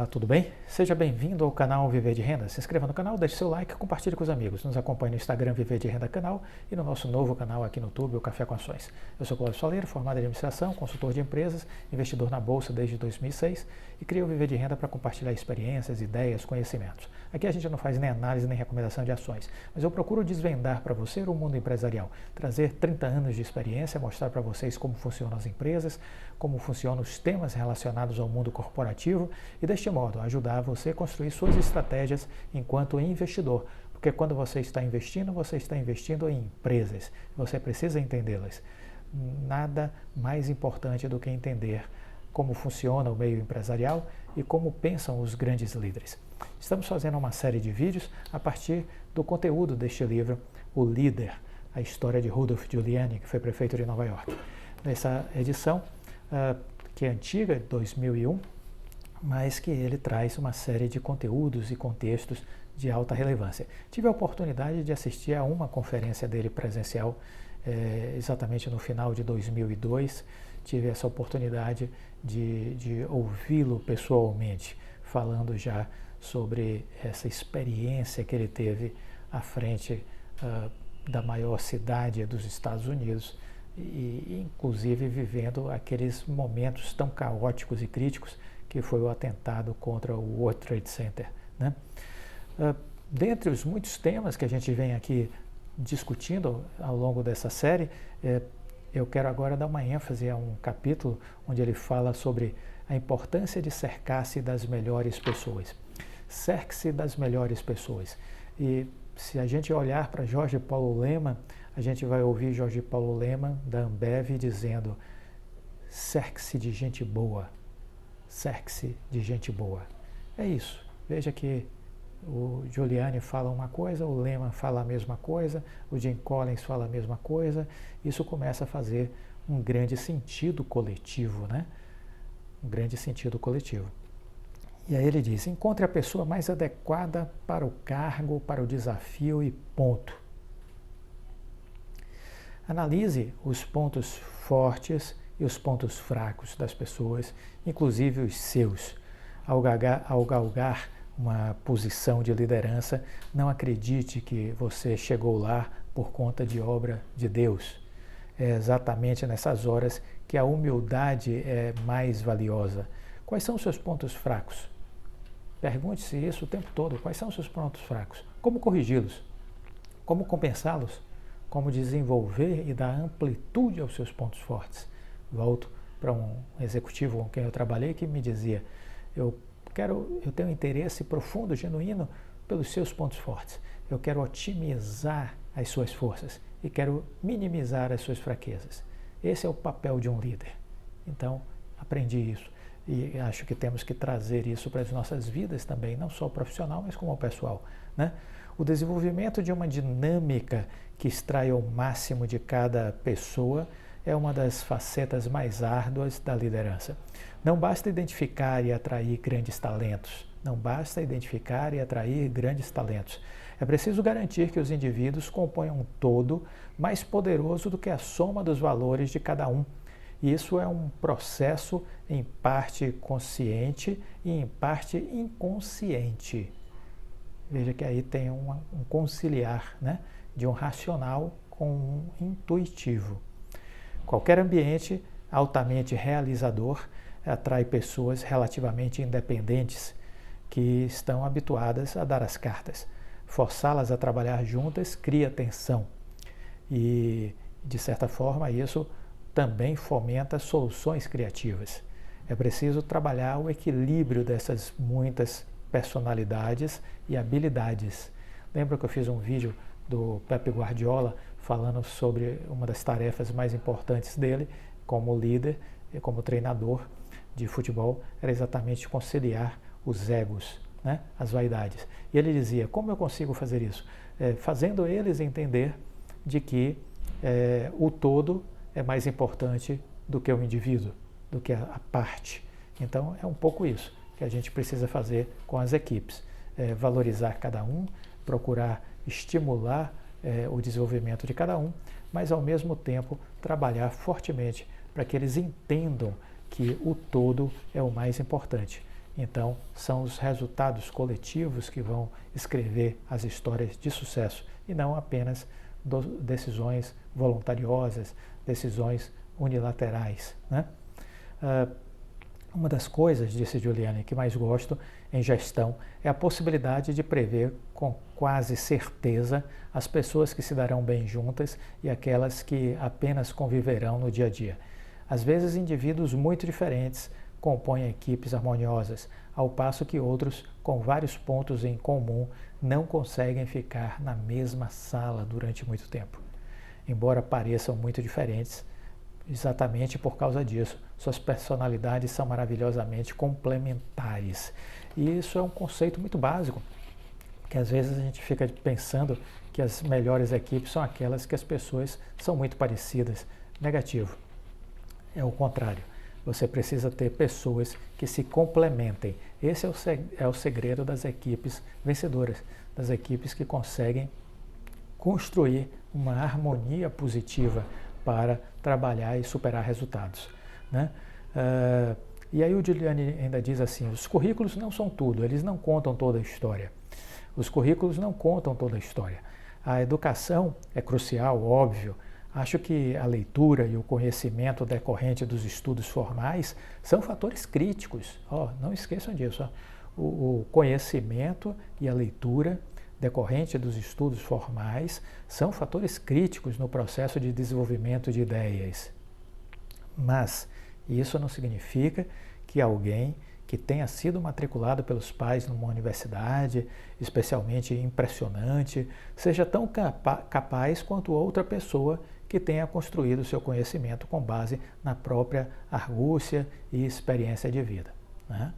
Olá, tudo bem? Seja bem-vindo ao canal Viver de Renda. Se inscreva no canal, deixe seu like e compartilhe com os amigos. Nos acompanhe no Instagram Viver de Renda Canal e no nosso novo canal aqui no YouTube, o Café com Ações. Eu sou Cláudio Soleiro, formado em administração, consultor de empresas, investidor na Bolsa desde 2006 e criei o Viver de Renda para compartilhar experiências, ideias, conhecimentos. Aqui a gente não faz nem análise nem recomendação de ações, mas eu procuro desvendar para você o mundo empresarial, trazer 30 anos de experiência, mostrar para vocês como funcionam as empresas, como funcionam os temas relacionados ao mundo corporativo e, deste modo, ajudar você a construir suas estratégias enquanto investidor. Porque quando você está investindo em empresas. Você precisa entendê-las. Nada mais importante do que entender como funciona o meio empresarial e como pensam os grandes líderes. Estamos fazendo uma série de vídeos a partir do conteúdo deste livro, O Líder, a história de Rudolph Giuliani, que foi prefeito de Nova York. Nessa edição, que é antiga, de 2001, mas que ele traz uma série de conteúdos e contextos de alta relevância. Tive a oportunidade de assistir a uma conferência dele presencial, exatamente no final de 2002, tive essa oportunidade de ouvi-lo pessoalmente, falando já sobre essa experiência que ele teve à frente da maior cidade dos Estados Unidos, e inclusive vivendo aqueles momentos tão caóticos e críticos que foi o atentado contra o World Trade Center, né? Dentre os muitos temas que a gente vem aqui discutindo ao longo dessa série, eu quero agora dar uma ênfase a um capítulo onde ele fala sobre a importância de cercar-se das melhores pessoas. Cerque-se das melhores pessoas. E se a gente olhar para Jorge Paulo Lemann, a gente vai ouvir Jorge Paulo Lemann, da Ambev, dizendo: cerque-se de gente boa. Cerque-se de gente boa. É isso. Veja que o Giuliani fala uma coisa, o Lemann fala a mesma coisa, o Jim Collins fala a mesma coisa. Isso começa a fazer um grande sentido coletivo, né? Um grande sentido coletivo. E aí ele diz: encontre a pessoa mais adequada para o cargo, para o desafio e ponto. Analise os pontos fortes e os pontos fracos das pessoas, inclusive os seus. Ao galgar uma posição de liderança, não acredite que você chegou lá por conta de obra de Deus. É exatamente nessas horas que a humildade é mais valiosa. Quais são os seus pontos fracos? Pergunte-se isso o tempo todo. Quais são os seus pontos fracos? Como corrigi-los? Como compensá-los? Como desenvolver e dar amplitude aos seus pontos fortes? Volto para um executivo com quem eu trabalhei que me dizia: eu tenho interesse profundo, genuíno pelos seus pontos fortes. Eu quero otimizar as suas forças e quero minimizar as suas fraquezas. Esse é o papel de um líder. Então, aprendi isso e acho que temos que trazer isso para as nossas vidas também, não só o profissional, mas como o pessoal, né? O desenvolvimento de uma dinâmica que extrai o máximo de cada pessoa é uma das facetas mais árduas da liderança. Não basta identificar e atrair grandes talentos. Não basta identificar e atrair grandes talentos. É preciso garantir que os indivíduos compõem um todo mais poderoso do que a soma dos valores de cada um. E isso é um processo em parte consciente e em parte inconsciente. Veja que aí tem um conciliar, né, de um racional com um intuitivo. Qualquer ambiente altamente realizador atrai pessoas relativamente independentes que estão habituadas a dar as cartas. Forçá-las a trabalhar juntas cria tensão e, de certa forma, isso também fomenta soluções criativas. É preciso trabalhar o equilíbrio dessas muitas personalidades e habilidades. Lembra que eu fiz um vídeo do Pep Guardiola falando sobre uma das tarefas mais importantes dele como líder e como treinador de futebol, era exatamente conciliar os egos, né, as vaidades. E ele dizia: como eu consigo fazer isso? Fazendo eles entender de que o todo é mais importante do que o indivíduo, do que a parte. Então é um pouco isso que a gente precisa fazer com as equipes. Valorizar cada um, procurar estimular o desenvolvimento de cada um, mas ao mesmo tempo trabalhar fortemente para que eles entendam que o todo é o mais importante. Então, são os resultados coletivos que vão escrever as histórias de sucesso e não apenas decisões voluntariosas, decisões unilaterais, né? Uma das coisas, disse Giuliani, que mais gosto em gestão é a possibilidade de prever com quase certeza as pessoas que se darão bem juntas e aquelas que apenas conviverão no dia a dia. Às vezes, indivíduos muito diferentes compõem equipes harmoniosas, ao passo que outros, com vários pontos em comum, não conseguem ficar na mesma sala durante muito tempo. Embora pareçam muito diferentes, exatamente por causa disso, suas personalidades são maravilhosamente complementares. E isso é um conceito muito básico, que às vezes a gente fica pensando que as melhores equipes são aquelas que as pessoas são muito parecidas. Negativo. É o contrário. Você precisa ter pessoas que se complementem. Esse é o segredo das equipes vencedoras, das equipes que conseguem construir uma harmonia positiva para trabalhar e superar resultados, né? E aí o Giuliani ainda diz assim, os currículos não são tudo, eles não contam toda a história. Os currículos não contam toda a história. A educação é crucial, óbvio. Acho que a leitura e o conhecimento decorrente dos estudos formais são fatores críticos. Não esqueçam disso. O conhecimento e a leitura decorrente dos estudos formais são fatores críticos no processo de desenvolvimento de ideias. Mas isso não significa que alguém que tenha sido matriculado pelos pais numa universidade, especialmente impressionante, seja tão capaz quanto outra pessoa que tenha construído seu conhecimento com base na própria argúcia e experiência de vida, né?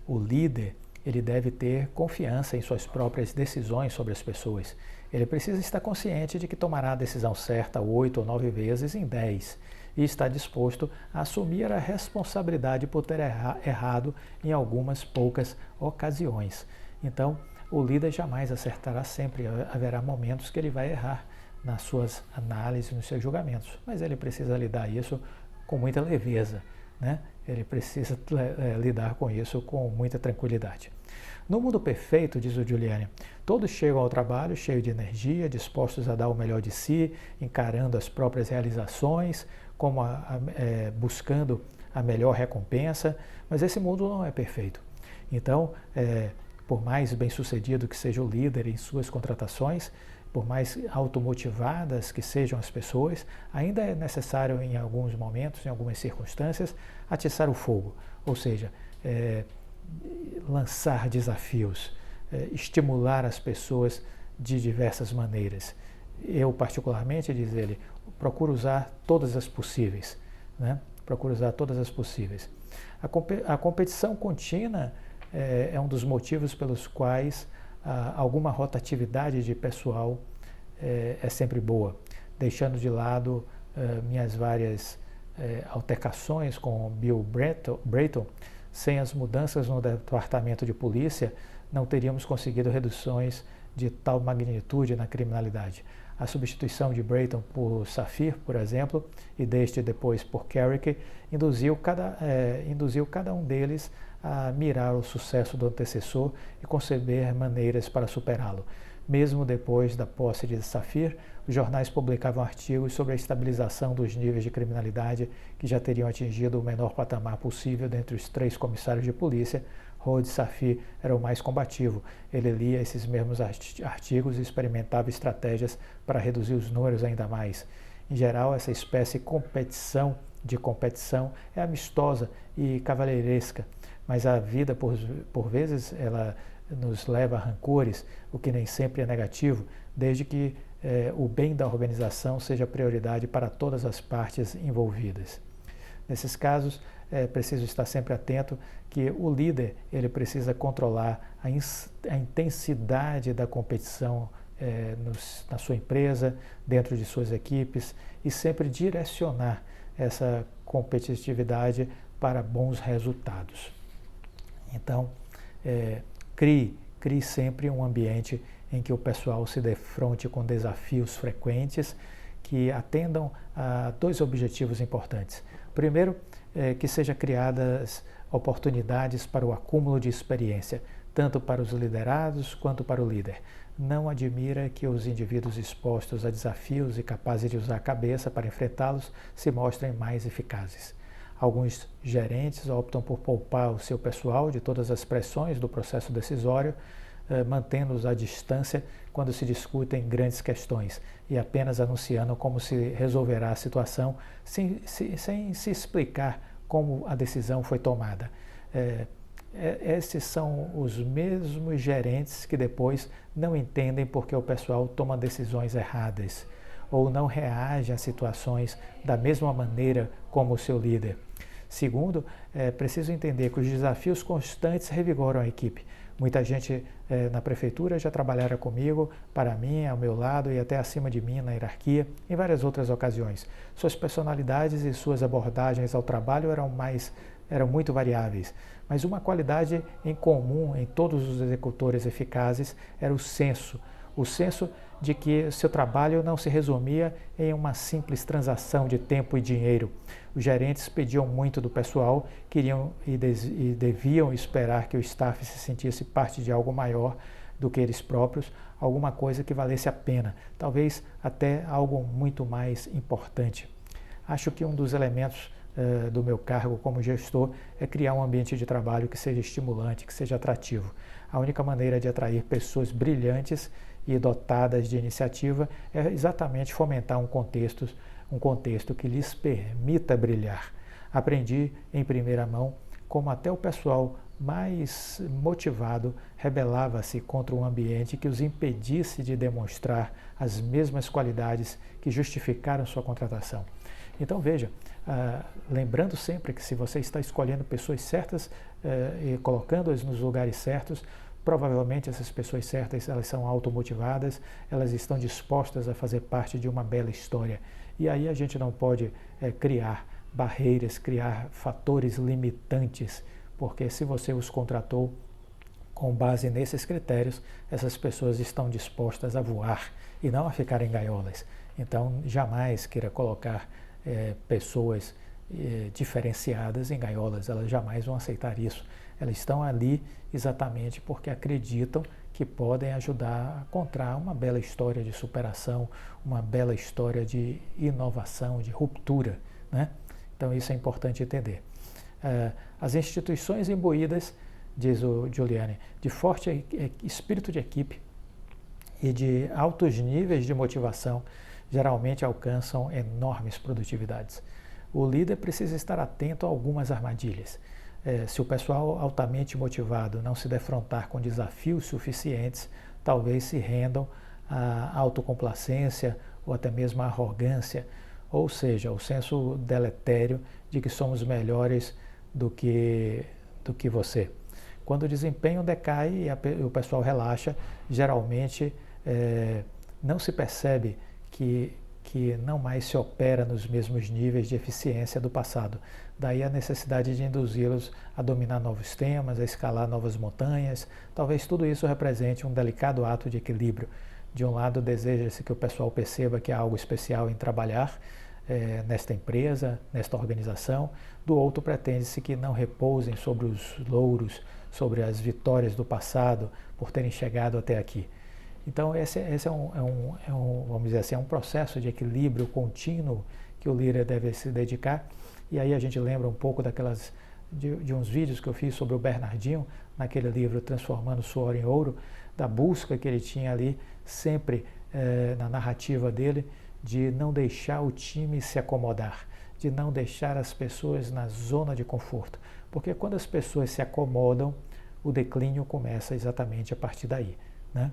O líder, ele deve ter confiança em suas próprias decisões sobre as pessoas. Ele precisa estar consciente de que tomará a decisão certa 8 ou 9 vezes em 10 e está disposto a assumir a responsabilidade por ter errado em algumas poucas ocasiões. Então, o líder jamais acertará sempre, haverá momentos que ele vai errar nas suas análises, nos seus julgamentos, mas ele precisa lidar isso com muita leveza, né? Ele precisa lidar com isso com muita tranquilidade. No mundo perfeito, diz o Giuliani, todos chegam ao trabalho cheios de energia, dispostos a dar o melhor de si, encarando as próprias realizações, buscando a melhor recompensa, mas esse mundo não é perfeito. Então, por mais bem-sucedido que seja o líder em suas contratações, por mais automotivadas que sejam as pessoas, ainda é necessário em alguns momentos, em algumas circunstâncias, atiçar o fogo, ou seja, lançar desafios, estimular as pessoas de diversas maneiras. Eu, particularmente, diz ele, procuro usar todas as possíveis, né? Procuro usar todas as possíveis. A competição contínua é um dos motivos pelos quais alguma rotatividade de pessoal é sempre boa, deixando de lado minhas várias altercações com Bill Bratton. Sem as mudanças no departamento de polícia, não teríamos conseguido reduções de tal magnitude na criminalidade. A substituição de Bratton por Safir, por exemplo, e deste depois por Carrick, induziu cada um deles a mirar o sucesso do antecessor e conceber maneiras para superá-lo. Mesmo depois da posse de Safir, os jornais publicavam artigos sobre a estabilização dos níveis de criminalidade que já teriam atingido o menor patamar possível dentre os 3 comissários de polícia. Rhodes Safir era o mais combativo. Ele lia esses mesmos artigos e experimentava estratégias para reduzir os números ainda mais. Em geral, essa espécie de competição é amistosa e cavalheiresca, mas a vida, por vezes, ela nos leva a rancores, o que nem sempre é negativo, desde que o bem da organização seja prioridade para todas as partes envolvidas. Nesses casos, é preciso estar sempre atento que o líder ele precisa controlar a intensidade da competição na sua empresa, dentro de suas equipes, e sempre direcionar essa competitividade para bons resultados. Então, crie sempre um ambiente em que o pessoal se defronte com desafios frequentes que atendam a 2 objetivos importantes. Primeiro, que sejam criadas oportunidades para o acúmulo de experiência, tanto para os liderados quanto para o líder. Não admira que os indivíduos expostos a desafios e capazes de usar a cabeça para enfrentá-los se mostrem mais eficazes. Alguns gerentes optam por poupar o seu pessoal de todas as pressões do processo decisório, mantendo-os à distância quando se discutem grandes questões e apenas anunciando como se resolverá a situação sem se explicar como a decisão foi tomada. Esses são os mesmos gerentes que depois não entendem porque o pessoal toma decisões erradas ou não reage a situações da mesma maneira como o seu líder. Segundo, é preciso entender que os desafios constantes revigoram a equipe. Muita gente na prefeitura já trabalhara comigo, para mim, ao meu lado e até acima de mim na hierarquia, em várias outras ocasiões. Suas personalidades e suas abordagens ao trabalho eram muito variáveis, mas uma qualidade em comum em todos os executores eficazes era o senso de que seu trabalho não se resumia em uma simples transação de tempo e dinheiro. Os gerentes pediam muito do pessoal, queriam e deviam esperar que o staff se sentisse parte de algo maior do que eles próprios, alguma coisa que valesse a pena, talvez até algo muito mais importante. Acho que um dos elementos do meu cargo como gestor é criar um ambiente de trabalho que seja estimulante, que seja atrativo. A única maneira de atrair pessoas brilhantes e dotadas de iniciativa é exatamente fomentar um contexto que lhes permita brilhar. Aprendi em primeira mão como até o pessoal mais motivado rebelava-se contra um ambiente que os impedisse de demonstrar as mesmas qualidades que justificaram sua contratação. Então veja, lembrando sempre que se você está escolhendo pessoas certas e colocando-as nos lugares certos, provavelmente essas pessoas certas, elas são automotivadas, elas estão dispostas a fazer parte de uma bela história. E aí a gente não pode criar barreiras, criar fatores limitantes, porque se você os contratou com base nesses critérios, essas pessoas estão dispostas a voar e não a ficar em gaiolas. Então jamais queira colocar pessoas diferenciadas em gaiolas, elas jamais vão aceitar isso. Elas estão ali exatamente porque acreditam que podem ajudar a contar uma bela história de superação, uma bela história de inovação, de ruptura, né? Então isso é importante entender. As instituições imbuídas, diz o Giuliani, de forte espírito de equipe e de altos níveis de motivação, geralmente alcançam enormes produtividades. O líder precisa estar atento a algumas armadilhas. Se o pessoal altamente motivado não se defrontar com desafios suficientes, talvez se rendam à autocomplacência ou até mesmo à arrogância, ou seja, o senso deletério de que somos melhores do que você. Quando o desempenho decai e o pessoal relaxa, geralmente não se percebe que não mais se opera nos mesmos níveis de eficiência do passado. Daí a necessidade de induzi-los a dominar novos temas, a escalar novas montanhas. Talvez tudo isso represente um delicado ato de equilíbrio. De um lado, deseja-se que o pessoal perceba que há algo especial em trabalhar nesta empresa, nesta organização. Do outro, pretende-se que não repousem sobre os louros, sobre as vitórias do passado, por terem chegado até aqui. Então, esse vamos dizer assim, é um processo de equilíbrio contínuo que o líder deve se dedicar. E aí a gente lembra um pouco de uns vídeos que eu fiz sobre o Bernardinho, naquele livro Transformando Suor em Ouro, da busca que ele tinha ali, sempre na narrativa dele, de não deixar o time se acomodar, de não deixar as pessoas na zona de conforto. Porque quando as pessoas se acomodam, o declínio começa exatamente a partir daí, né?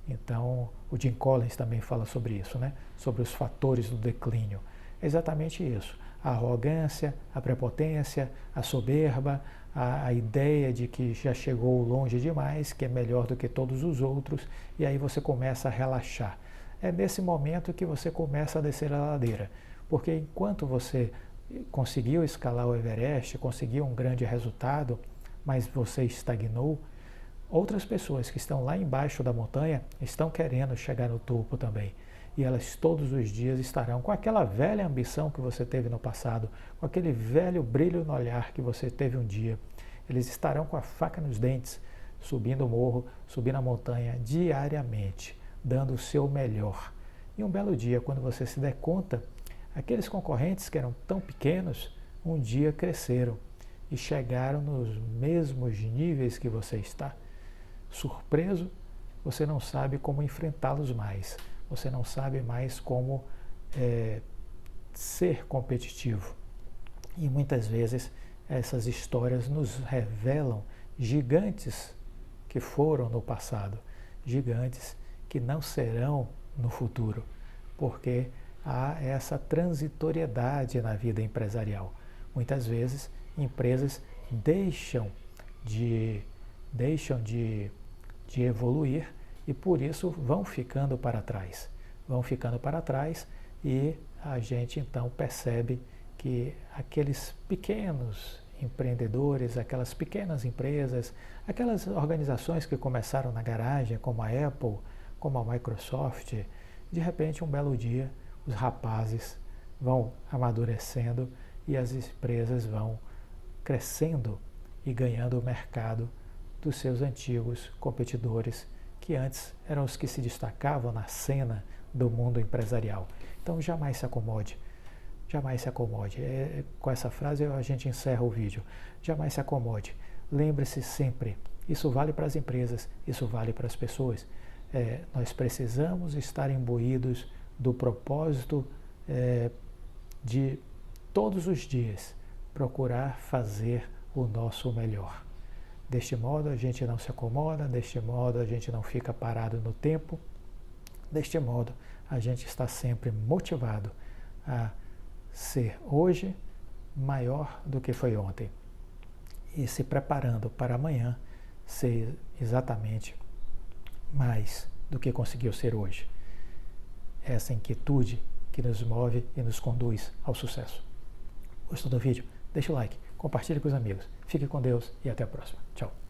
Então, o Jim Collins também fala sobre isso, né? Sobre os fatores do declínio. É exatamente isso. A arrogância, a prepotência, a soberba, a ideia de que já chegou longe demais, que é melhor do que todos os outros, e aí você começa a relaxar. É nesse momento que você começa a descer a ladeira, porque enquanto você conseguiu escalar o Everest, conseguiu um grande resultado, mas você estagnou, outras pessoas que estão lá embaixo da montanha estão querendo chegar no topo também. E elas todos os dias estarão com aquela velha ambição que você teve no passado, com aquele velho brilho no olhar que você teve um dia. Eles estarão com a faca nos dentes, subindo o morro, subindo a montanha diariamente, dando o seu melhor. E um belo dia, quando você se der conta, aqueles concorrentes que eram tão pequenos, um dia cresceram e chegaram nos mesmos níveis que você está. Surpreso, você não sabe como enfrentá-los mais, você não sabe mais como ser competitivo. E muitas vezes essas histórias nos revelam gigantes que foram no passado, gigantes que não serão no futuro, porque há essa transitoriedade na vida empresarial. Muitas vezes empresas deixam de evoluir e por isso vão ficando para trás. Vão ficando para trás e a gente então percebe que aqueles pequenos empreendedores, aquelas pequenas empresas, aquelas organizações que começaram na garagem, como a Apple, como a Microsoft, de repente um belo dia os rapazes vão amadurecendo e as empresas vão crescendo e ganhando o mercado dos seus antigos competidores, que antes eram os que se destacavam na cena do mundo empresarial. Então jamais se acomode, jamais se acomode. Com essa frase a gente encerra o vídeo. Jamais se acomode. Lembre-se sempre, isso vale para as empresas, isso vale para as pessoas. Nós precisamos estar imbuídos do propósito de todos os dias procurar fazer o nosso melhor. Deste modo a gente não se acomoda, deste modo a gente não fica parado no tempo, deste modo a gente está sempre motivado a ser hoje maior do que foi ontem e se preparando para amanhã ser exatamente mais do que conseguiu ser hoje. Essa inquietude que nos move e nos conduz ao sucesso. Gostou do vídeo? Deixa o like, compartilhe com os amigos. Fique com Deus e até a próxima. Tchau.